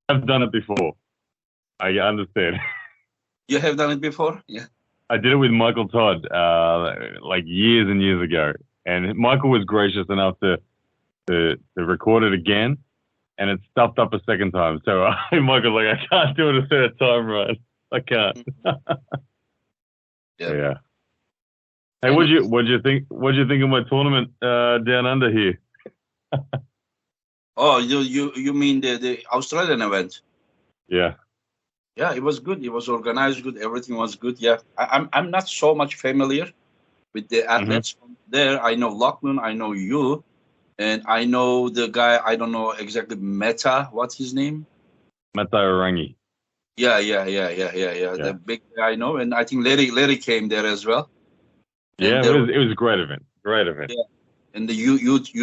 I've done it before. I understand. You have done it before? Yeah. I did it with Michael Todd, like years and years ago. And Michael was gracious enough to record it again, and it stuffed up a second time. So Michael's like, I can't do it a third time, right? I can't. Yeah. Hey, what'd you think of my tournament down under here? Oh, you mean the Australian event? Yeah. Yeah, it was good. It was organized good. Everything was good. Yeah, I'm not so much familiar with the athletes there. I know Lachlan, I know you, and I know the guy. I don't know exactly Meta. What's his name? Meta Orangi. Yeah. The big guy I know, and I think Larry came there as well. And yeah, it was a great event. Great event. Yeah. And the youth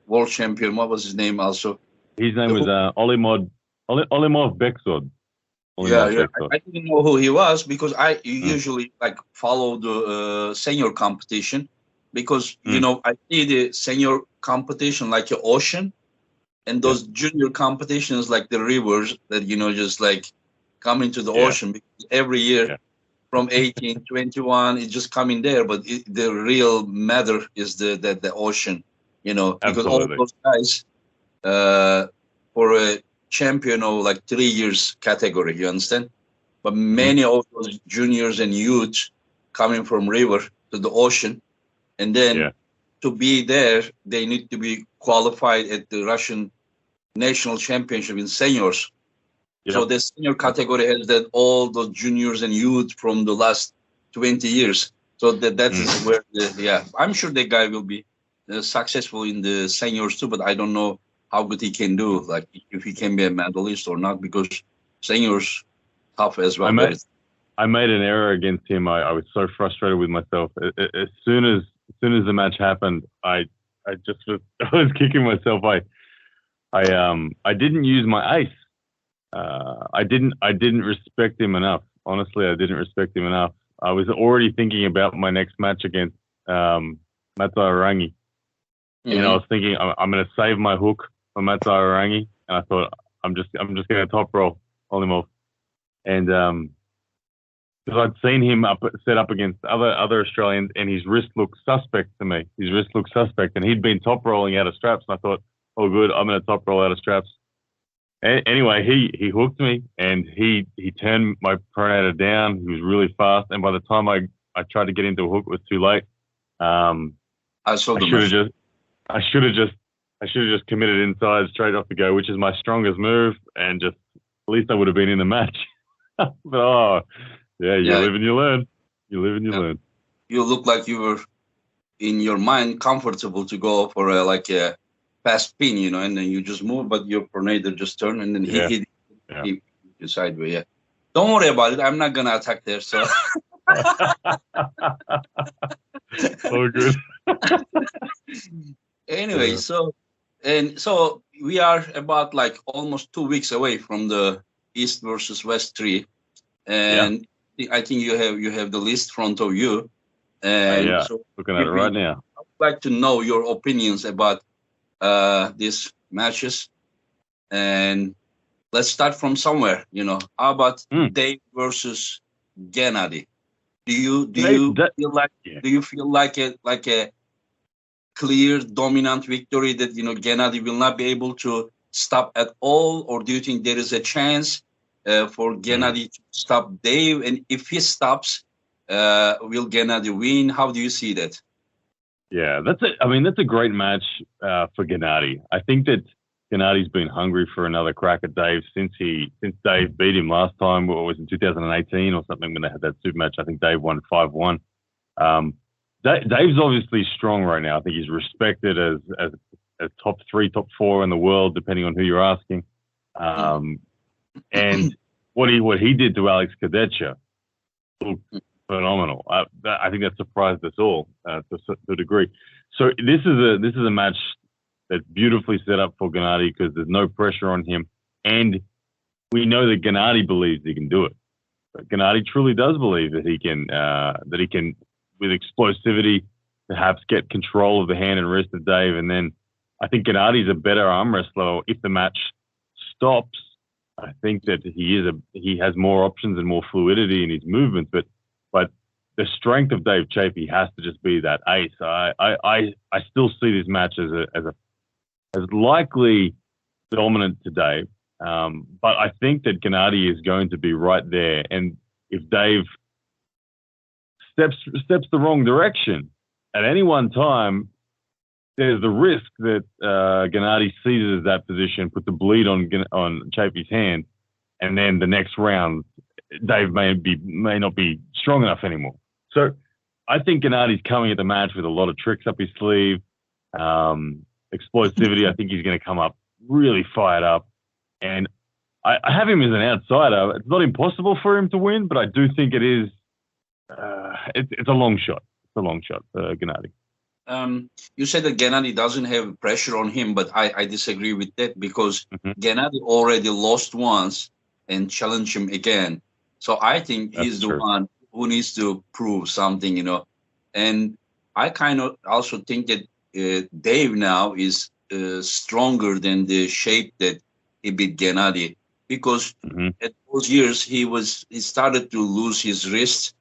world champion. What was his name also? His name was Olimov Beksod. Yeah. I didn't know who he was because I usually follow the senior competition because I see the senior competition like the ocean, and those junior competitions like the rivers that just like come into the ocean. Because every year from 18, 21, it's just coming there, but the real matter is the ocean, because Absolutely. all those guys for a champion of like 3 years category, you understand? But many of those juniors and youths coming from river to the ocean, and then to be there, they need to be qualified at the Russian national championship in seniors. Yep. So the senior category has that all those juniors and youth from the last 20 years. So that is where I'm sure the guy will be successful in the seniors too, but I don't know how good he can do, like if he can be a medalist or not, because seniors tough as well. I made an error against him. I was so frustrated with myself. As soon as the match happened, I was kicking myself. I didn't use my ace. I didn't respect him enough. Honestly, I didn't respect him enough. I was already thinking about my next match against Mata Orangi. I was thinking I'm going to save my hook for Mata Orangi, and I thought I'm just going to top roll Olimov, and because I'd seen him set up against other Australians, and his wrist looked suspect to me. His wrist looked suspect, and he'd been top rolling out of straps, and I thought, oh good, I'm going to top roll out of straps. Anyway, he hooked me, and he turned my pronator down. He was really fast, and by the time I tried to get into a hook, it was too late. I should have just committed inside straight off the go, which is my strongest move, and just at least I would have been in the match. But you live and you learn. You live and you learn. You look like you were in your mind comfortable to go for a fast spin, and then you just move, but your pronator just turned, and then he sideways. Yeah. Don't worry about it. I'm not gonna attack there. So. Oh, good. Anyway, so we are about like almost 2 weeks away from the East versus West 3, and I think you have the list in front of you, and so looking at it right now. I'd like to know your opinions about these matches, and let's start from somewhere. How about Dave versus Gennady? Do you feel like a clear dominant victory that Gennady will not be able to stop at all, or do you think there is a chance for Gennady to stop Dave? And if he stops, will Gennady win? How do you see that? Yeah, that's a great match for Gennady. I think that Gennady's been hungry for another crack at Dave since Dave beat him last time. What was it, 2018 or something, when they had that super match? I think Dave won 5-1. Dave's obviously strong right now. I think he's respected as top 3, top 4 in the world, depending on who you're asking. And what he did to Alex Kadecha looked phenomenal. I think that surprised us all to a degree. So this is a match that's beautifully set up for Gennady because there's no pressure on him, and we know that Gennady believes he can do it. But Gennady truly does believe that he can with explosivity perhaps get control of the hand and wrist of Dave, and then I think Gennady's a better arm wrestler if the match stops I think that he has more options and more fluidity in his movements, but the strength of Dave Chapey has to just be that ace. I still see this match as likely dominant to Dave, but I think that Gennady is going to be right there, and if Dave steps the wrong direction at any one time, there's the risk that Gennady seizes that position, puts a bleed on Chapey's hand, and then the next round, Dave may not be strong enough anymore. So I think Gennady's coming at the match with a lot of tricks up his sleeve, explosivity. I think he's going to come up really fired up, and I have him as an outsider. It's not impossible for him to win, but I do think it is. It's a long shot. It's a long shot for Gennady. You said that Gennady doesn't have pressure on him, but I disagree with that because Gennady already lost once and challenged him again. So I think he's the one who needs to prove something, And I kind of also think that Dave now is stronger than the shape that he beat Gennady because at those years he started to lose his wrist.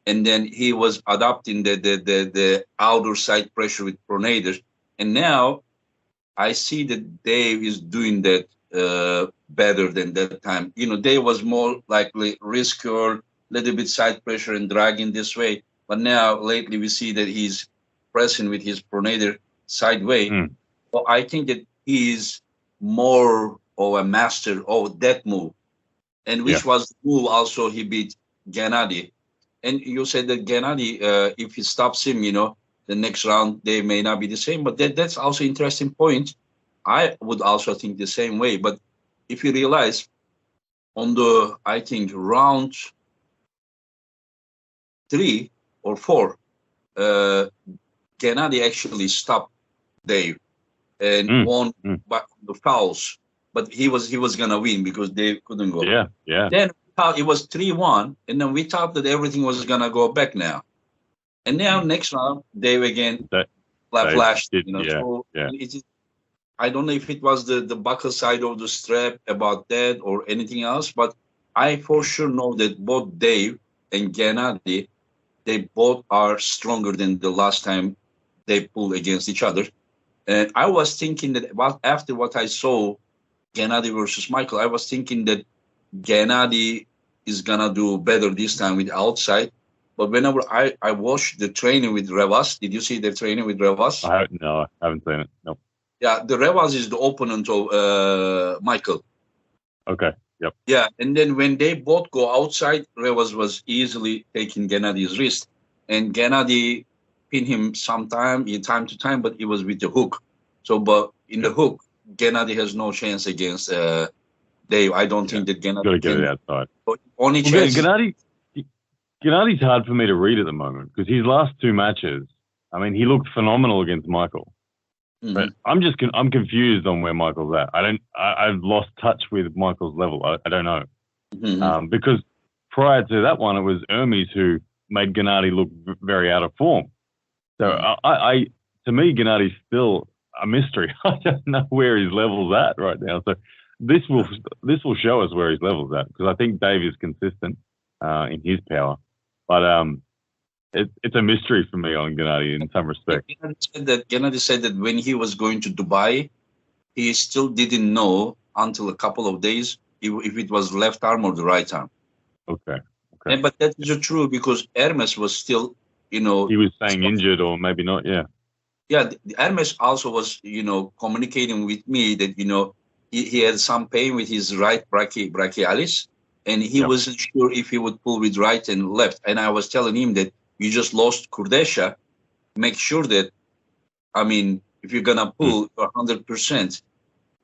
And then he was adopting the outer side pressure with pronators. And now I see that Dave is doing that better than that time. Dave was more likely wrist curl, little bit side pressure and dragging this way. But now lately we see that he's pressing with his pronator sideway. So I think that he is more of a master of that move. And which was the move also he beat Gennady. And you said that Gennady, if he stops him, the next round, they may not be the same. But that's also an interesting point. I would also think the same way. But if you realize on I think, round 3 or 4, Gennady actually stopped Dave and won by the fouls. But he was going to win because Dave couldn't go. Yeah. Then it was 3-1, and then we thought that everything was going to go back now. And now next round, Dave again flashed. I don't know if it was the buckle side of the strap about that or anything else, but I for sure know that both Dave and Gennady, they both are stronger than the last time they pulled against each other. And I was thinking that after what I saw, Gennady versus Michael, I was thinking that Gennady is going to do better this time with outside. But whenever I watched the training with Revas, did you see the training with Revas? No, I haven't seen it. No. Yeah, the Revas is the opponent of Michael. Okay, yep. Yeah, and then when they both go outside, Revas was easily taking Gennady's wrist. And Gennady pinned him time to time, but it was with the hook. So, but in the hook, Gennady has no chance against Dave. I don't think that Gennady got to get it outside. Only chance. Gennady's hard for me to read at the moment because his last 2 matches, I mean, he looked phenomenal against Michael. But I'm confused on where Michael's at. I've lost touch with Michael's level. I don't know. Because prior to that one, it was Hermes who made Gennady look very out of form. So to me, Gennady's still a mystery. I don't know where his level's at right now. So this will show us where his level's at because I think Dave is consistent in his power. But it's a mystery for me on Gennady in some respect. Gennady said that when he was going to Dubai, he still didn't know until a couple of days if it was left arm or the right arm. Okay. But that is true because Hermes was still, he was saying injured or maybe not, yeah. Yeah, Hermes also was, communicating with me that, he had some pain with his right brachialis, and he wasn't sure if he would pull with right and left. And I was telling him that you just lost Kurdesha. Make sure that, if you're going to pull 100%,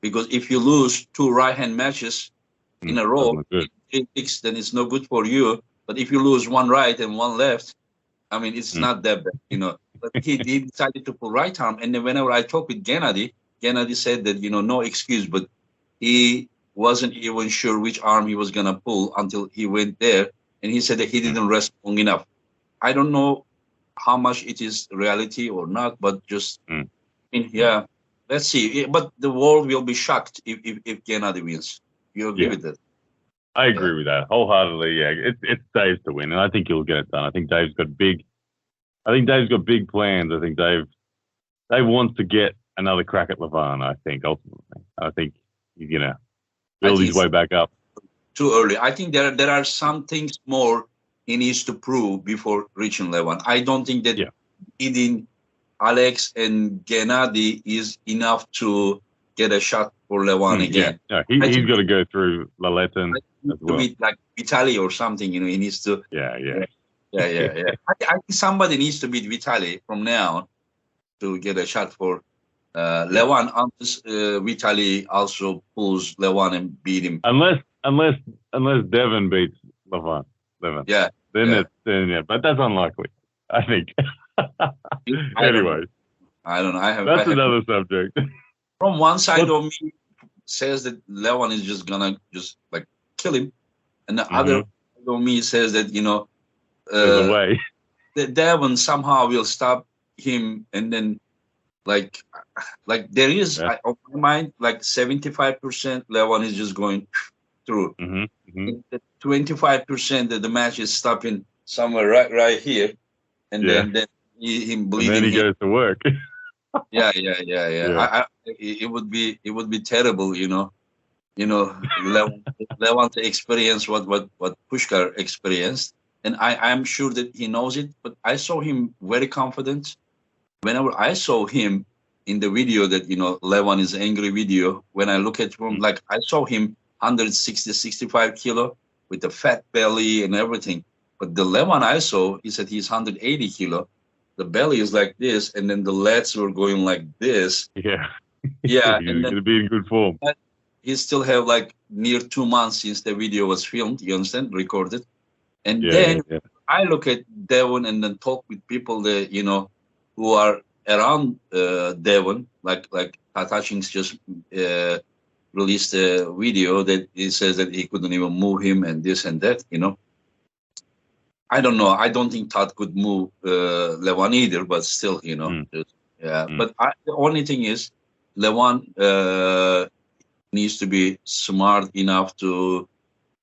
because if you lose 2 right-hand matches in a row, then it's no good for you. But if you lose 1 right and 1 left, it's not that bad, But he decided to pull right arm. And then whenever I talked with Gennady said that, no excuse, but he wasn't even sure which arm he was going to pull until he went there. And he said that he didn't rest long enough. I don't know how much it is reality or not, but just, let's see. But the world will be shocked if Gennady wins. You agree with that? I agree with that wholeheartedly. Yeah, it's Dave's to win, and I think he'll get it done. I think Dave's got big plans. I think Dave wants to get another crack at Levan. I think ultimately, I think he's gonna build his way back up. Too early. I think there are some things more he needs to prove before reaching Levan. I don't think that beating Alex and Gennady is enough to get a shot for Levan again. Yeah, he's got to go through Laletin as well. To be like Vitaly or something, he needs to. Yeah. I think somebody needs to beat Vitaly from now on to get a shot for Levan, unless Vitaly also pulls Levan and beat him. Unless Devin beats Levan. Yeah. Then, but that's unlikely, I think. Anyway. I don't know. That's another subject. From one side of me says that Levan is just gonna like kill him, and the other side of me says that there's a way that Devin somehow will stop him, and then like there is on my mind like 75% Levan is just going through. The 25% that the match is stopping somewhere right here, and then him bleeding. And then he goes to work. Yeah. It would be terrible, Levan to experience what Pushkar experienced, and I'm sure that he knows it. But I saw him very confident. Whenever I saw him in the video that Levan is angry video, when I look at him, like I saw him 165 kilo with a fat belly and everything. But the Levan I saw, he said he's 180 kilo. The belly is like this, and then the legs were going like this. Yeah. He's going to be in good form. He still have like near 2 months since the video was filmed, you understand, recorded. And then I look at Devon and then talk with people that, who are around Devon, like Tatashins just released a video that he says that he couldn't even move him and this and that, I don't know. I don't think Todd could move Levan either, but still, But the only thing is, Levan needs to be smart enough to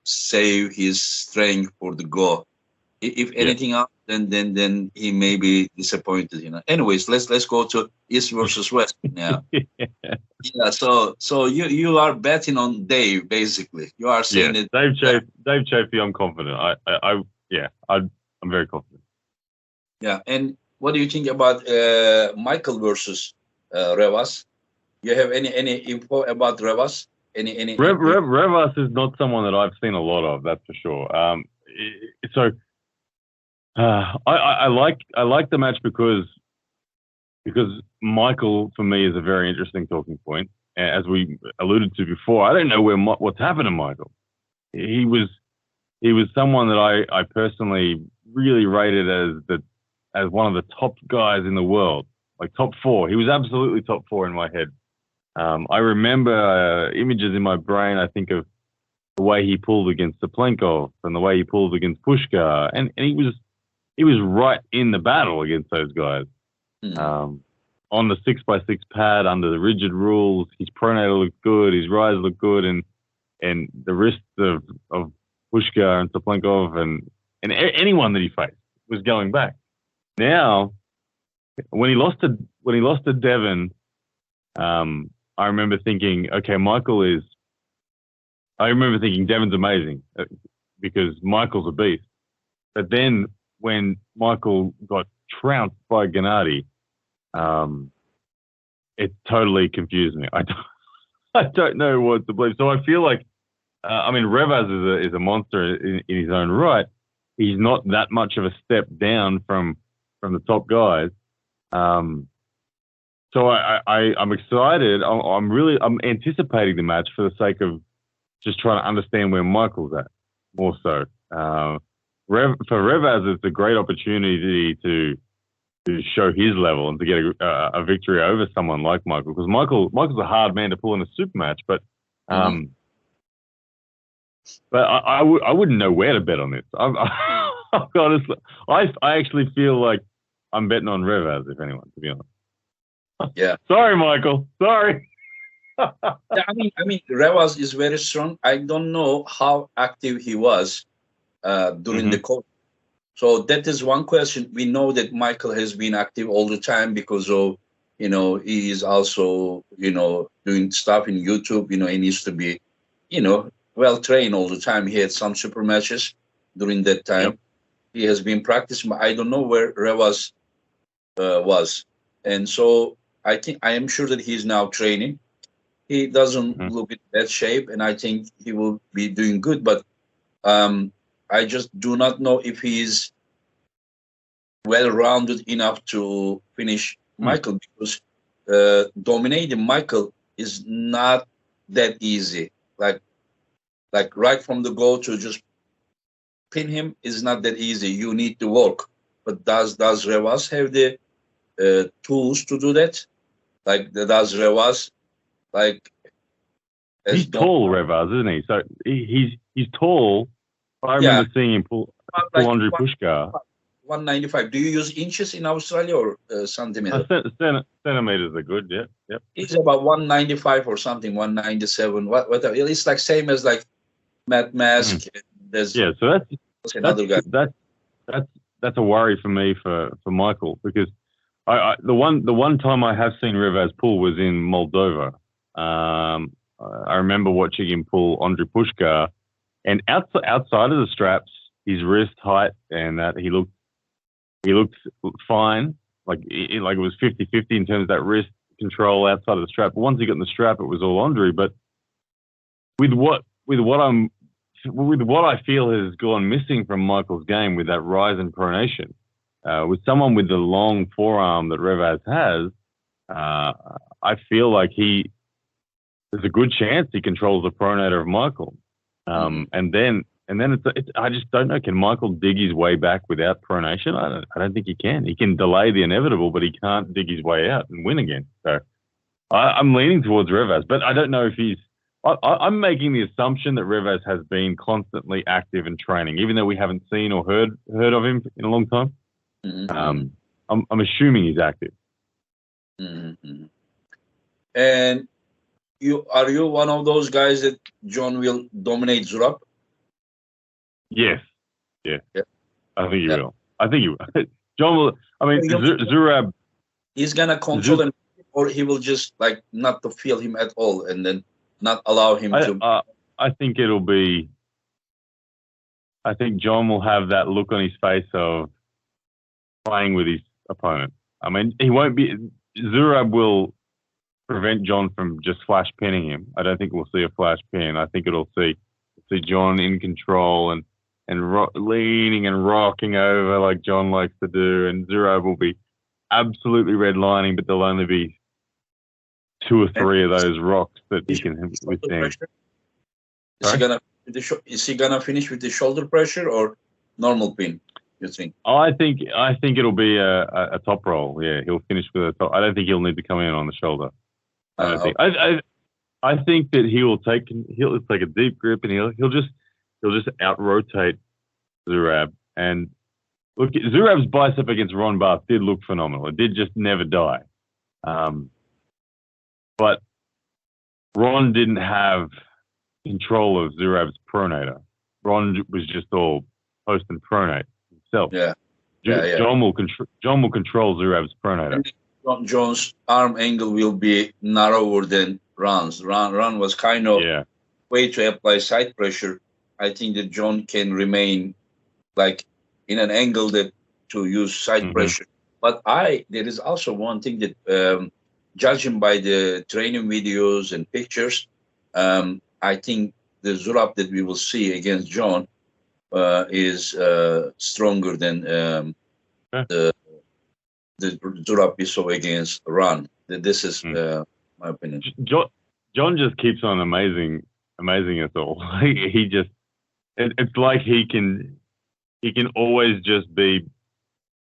save his strength for the go. If anything else, then he may be disappointed. Anyways, let's go to East versus West now. So you are betting on Dave, basically. You are saying that Dave Chaffee. I'm confident. I'm very confident. Yeah, and what do you think about Michael versus Revas? You have any info about Revas? Any? Revas is not someone that I've seen a lot of. That's for sure. I like the match because Michael for me is a very interesting talking point. As we alluded to before, I don't know what's happened to Michael. He was someone that I personally really rated as one of the top guys in the world, like top 4. He was absolutely top 4 in my head. I remember images in my brain. I think of the way he pulled against Saplenkov and the way he pulled against Pushkar, and he was right in the battle against those guys. On the 6x6 pad under the rigid rules, his pronator looked good, his rise looked good, and the wrists of Pushkar and Saplenkov and anyone that he faced was going back. Now, when he lost to Devin, I remember thinking, okay, I remember thinking Devin's amazing because Michael's a beast. But then when Michael got trounced by Gennady, it totally confused me. I don't know what to believe. So I feel like, Revas is a monster in his own right. He's not that much of a step down from the top guys. So I'm excited. I'm anticipating the match for the sake of just trying to understand where Michael's at more so. For Revas, it's a great opportunity to show his level and to get a victory over someone like Michael, because Michael's a hard man to pull in a super match, but I wouldn't know where to bet on this. Honestly, I actually feel like I'm betting on Revas, if anyone, to be honest. Yeah. Sorry, Michael. Sorry. Yeah, I mean, Revaz is very strong. I don't know how active he was during Hmm. the COVID. So that is one question. We know that Michael has been active all the time because of, he is also, doing stuff in YouTube. He needs to be, well trained all the time. He had some super matches during that Yep. time. He has been practicing, but I don't know where Revaz was. And so I am sure that he's now training. He doesn't Hmm. look in bad shape, and I think he will be doing good. But um, I just do not know if he is well-rounded enough to finish Hmm. Michael, because dominating Michael is not that easy. Like right from the go to just pin him is not that easy. You need to work. But does Revas have the tools to do that? Like does Revas like as He's Don? tall, Revaz, isn't he? So he's tall. I Yeah, remember seeing him pull like Andre Pushkar. 195. Do you use inches in Australia or centimeter? Centimeters are good. Yep. Yep. It's about 195 or something, 197. Whatever. It's like same as like Matt Mhm. Mask. There's Yeah. So that's another guy. that's that's a worry for me for Michael because the one time I have seen Revaz pull was in Moldova. I remember watching him pull Andre Pushkar, and outside of the straps, his wrist height and that he looked fine. Like it was 50-50 in terms of that wrist control outside of the strap. But once he got in the strap, it was all Andre. But with what with what I'm with what I feel has gone missing from Michael's game with that rise and pronation, with someone with the long forearm that Revaz has, uh, I feel like there's a good chance he controls the pronator of Michael. Mhm. And then it's I just don't know. Can Michael dig his way back without pronation? I don't think he can. He can delay the inevitable, but he can't dig his way out and win again. So I'm leaning towards Revaz, but I don't know if he's. I'm making the assumption that Revaz has been constantly active and training, even though we haven't seen or heard of him in a long time. Mhm. Um, I'm assuming he's active. Mhm. Mhm. And you one of those guys that John will dominate Zurab? Yes, yeah, Yeah. I think he Yeah. will. I think he will. John will. I mean, You think Zurab. he's gonna control Zu, him, or he will just like not to feel him at all, and then not allow him I to? uh, I think it'll be. I think John will have that look on his face of playing with his opponent. I mean, he won't be. Zurab will prevent John from just flash pinning him. I don't think we'll see a flash pin. I think it'll see John in control and leaning and rocking over like John likes to do, and Zurab will be absolutely redlining, but there'll only be two or And three of those rocks that he finish can with the shoulder withstand. pressure? Is he Sorry. gonna is he gonna finish with the shoulder pressure or normal pin? You think? I think it'll be a top roll. Yeah, he'll finish with a top. I don't think he'll need to come in on the shoulder. I don't think. Okay. I think that he'll take a deep grip and he'll just out rotate Zurab. And look, Zurab's bicep against Ron Barth did look phenomenal. It did just never die. Um, but Ron didn't have control of Zurab's pronator. Ron was just all post and pronate himself. Yeah. Yeah. Yeah. John will control Zurab's pronator. And John's arm angle will be narrower than Ron's. Ron was kind of Yeah. way to apply side pressure. I think that John can remain like in an angle that to use side Hmm. pressure. But there is also one thing that judging by the training videos and pictures, I think the Zurab that we will see against John is stronger than Yeah. the Zurab we saw against Ron. This is Mm. my opinion. John just keeps on amazing us all. He just it's like he can always just be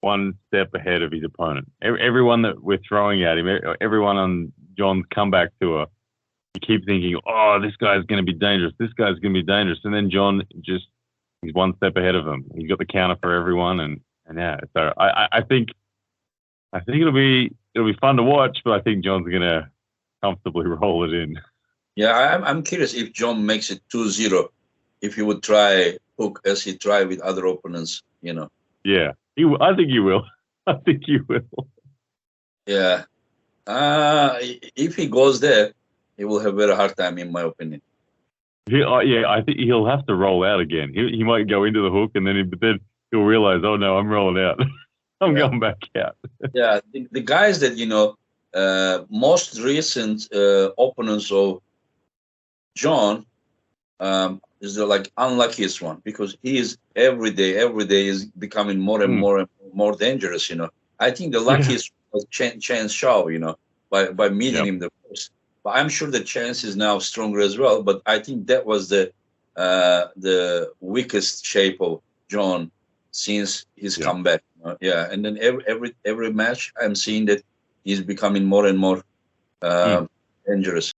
one step ahead of his opponent. Everyone that we're throwing at him, everyone on John's comeback tour, you keep thinking, oh, this guy's going to be dangerous. This guy's going to be dangerous. And then John he's one step ahead of him. He's got the counter for everyone. And yeah, so I think it'll be fun to watch, but I think John's going to comfortably roll it in. Yeah, I'm curious if John makes it 2-0, if he would try hook as he tried with other opponents, you know. Yeah, I think he will. I think he will. Yeah. If he goes there, he will have a very hard time, in my opinion. Yeah, I think he'll have to roll out again. He might go into the hook, and then he'll realize, oh no, I'm rolling out. I'm going back out. Yeah, the guys that, you know, most recent opponents of John is the like unluckiest one, because he is every day is becoming more and more dangerous, you know. I think the luckiest was Chance Shaw, you know, by meeting him the first. But I'm sure the Chance is now stronger as well. But I think that was the weakest shape of John since his comeback. You know? Yeah, and then every match I'm seeing that he's becoming more and more dangerous.